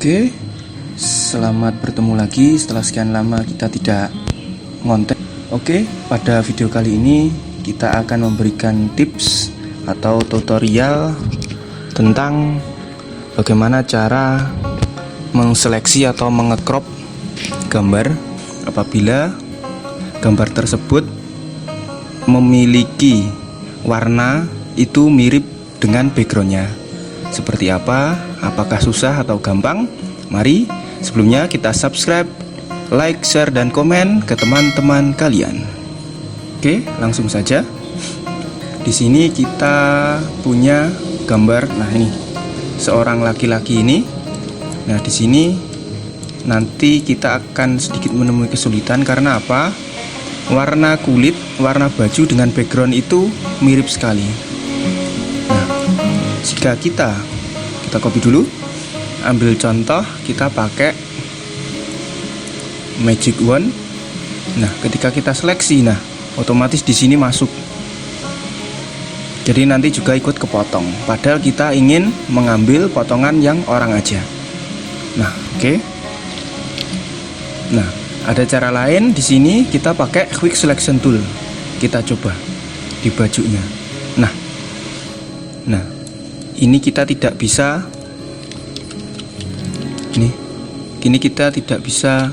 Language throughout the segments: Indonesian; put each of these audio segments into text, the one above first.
Oke, selamat bertemu lagi setelah sekian lama kita tidak ngonten. Oke, pada video kali ini kita akan memberikan tips atau tutorial tentang bagaimana cara mengseleksi atau mengecrop gambar apabila gambar tersebut memiliki warna itu mirip dengan backgroundnya. Seperti apa? Apakah susah atau gampang? Mari sebelumnya kita subscribe, like, share, dan komen ke teman-teman kalian. Oke, langsung saja. Di sini kita punya gambar. Nah, ini seorang laki-laki ini. Nah, di sini nanti kita akan sedikit menemui kesulitan karena apa? Warna kulit, warna baju dengan background itu mirip sekali. Nah, jika kita copy dulu, ambil contoh, kita pakai magic wand. Nah, ketika kita seleksi, nah otomatis di sini masuk. Jadi nanti juga ikut kepotong. Padahal kita ingin mengambil potongan yang orang aja. Nah, oke. Nah, ada cara lain di sini, kita pakai quick selection tool. Kita coba di bajunya. Nah, ini kita tidak bisa. Ini kita tidak bisa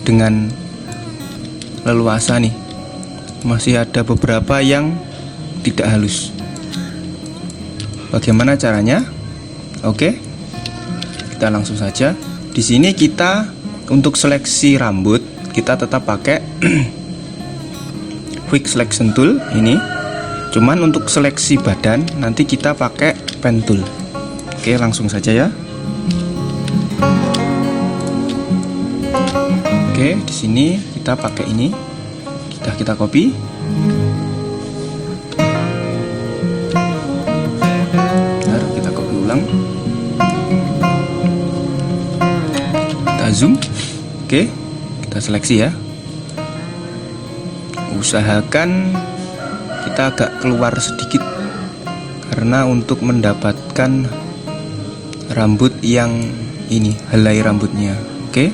dengan leluasa nih. Masih ada beberapa yang tidak halus. Bagaimana caranya? Oke. Kita langsung saja. Di sini kita untuk seleksi rambut kita tetap pakai quick selection tool ini. Cuman untuk seleksi badan nanti kita pakai pen tool. Oke, langsung saja ya. Oke, di sini kita pakai ini. Kita copy. Lalu kita copy ulang. Kita zoom. Oke, kita seleksi ya. Usahakan kita agak keluar sedikit karena untuk mendapatkan rambut yang ini, helai rambutnya. Oke,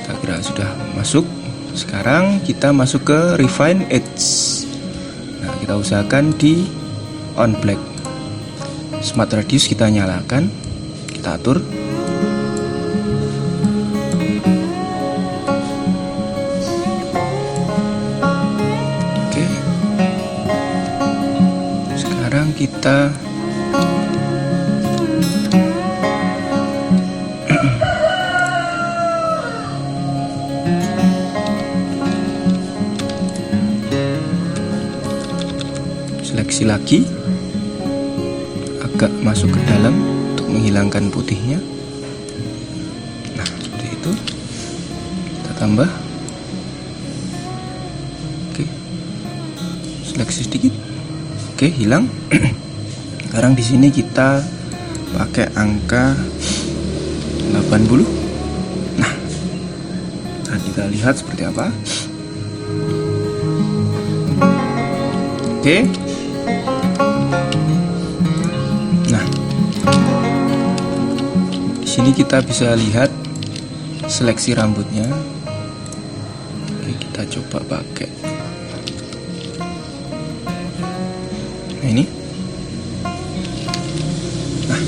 kita kira sudah masuk. Sekarang kita masuk ke refine edge. Nah, kita usahakan di on black. Smart radius kita nyalakan, kita atur. Kita seleksi lagi, agak masuk ke dalam untuk menghilangkan putihnya. Nah, seperti itu. Kita tambah. Oke, seleksi sedikit. Oke, hilang. Sekarang di sini kita pakai angka 80. Nah, kita lihat seperti apa. Oke. Nah, di sini kita bisa lihat seleksi rambutnya. Oke, kita coba pakai. Nah, ini. Nah,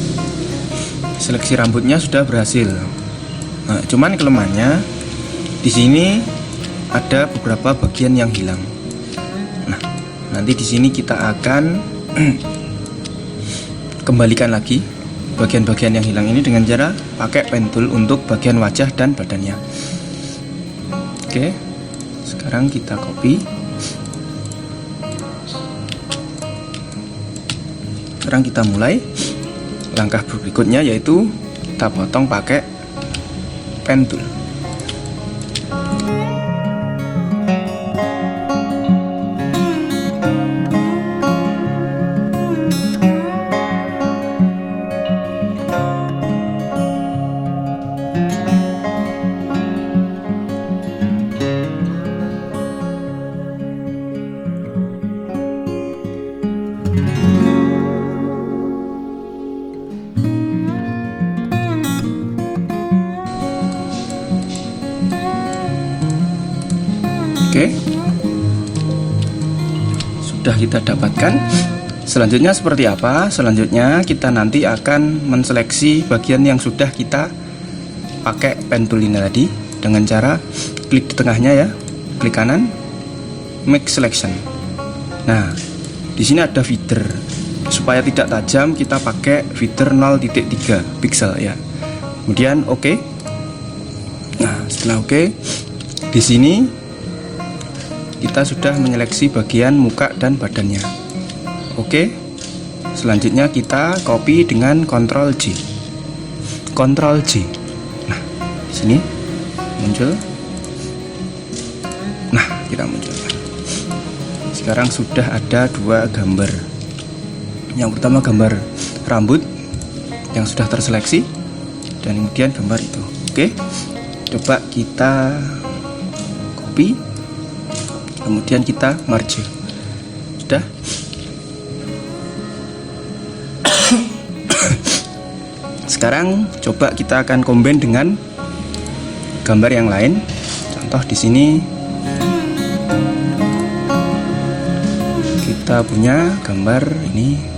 seleksi rambutnya sudah berhasil. Nah, cuman kelemahannya di sini ada beberapa bagian yang hilang. Nah, nanti di sini kita akan kembalikan lagi bagian-bagian yang hilang ini dengan cara pakai pen tool untuk bagian wajah dan badannya. Oke, sekarang kita copy. Sekarang kita mulai langkah berikutnya, yaitu kita potong pakai pen tool. Oke, sudah kita dapatkan. Selanjutnya seperti apa? Selanjutnya kita nanti akan menseleksi bagian yang sudah kita pakai pen tool ini tadi dengan cara klik di tengahnya ya, klik kanan, make selection. Nah, di sini ada feeder. Supaya tidak tajam kita pakai feeder 0.3 pixel ya. Kemudian oke. Nah, setelah oke, di sini kita sudah menyeleksi bagian muka dan badannya. Oke, selanjutnya kita copy dengan Ctrl J. Ctrl J. Nah, di sini muncul. Nah, kita munculkan. Sekarang sudah ada dua gambar. Yang pertama gambar rambut yang sudah terseleksi, dan kemudian gambar itu. Oke, coba kita copy, kemudian kita merge. Sudah. Sekarang coba kita akan combine dengan gambar yang lain. Contoh di sini kita punya gambar ini.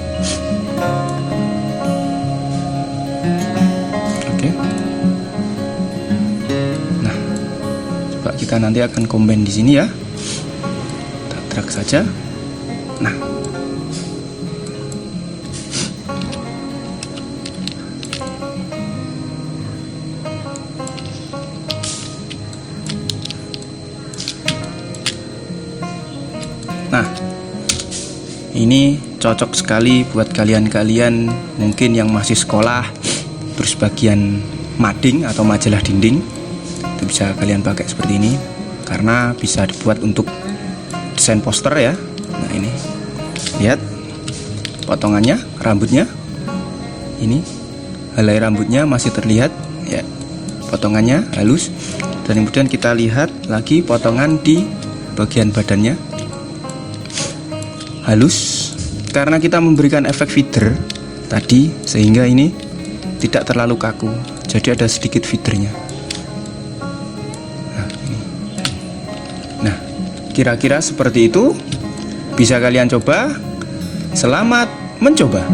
Oke. Nah, coba kita nanti akan combine di sini ya. Kita drag saja. Nah, ini cocok sekali buat kalian-kalian mungkin yang masih sekolah, terus bagian mading atau majalah dinding, itu bisa kalian pakai seperti ini karena bisa dibuat untuk desain poster ya. Nah, ini lihat potongannya, rambutnya ini, helai rambutnya masih terlihat ya, potongannya halus. Dan kemudian kita lihat lagi potongan di bagian badannya halus, karena kita memberikan efek feeder tadi sehingga ini tidak terlalu kaku, jadi ada sedikit feedernya. Nah, ini. Nah, kira-kira seperti itu. Bisa kalian coba. Selamat mencoba.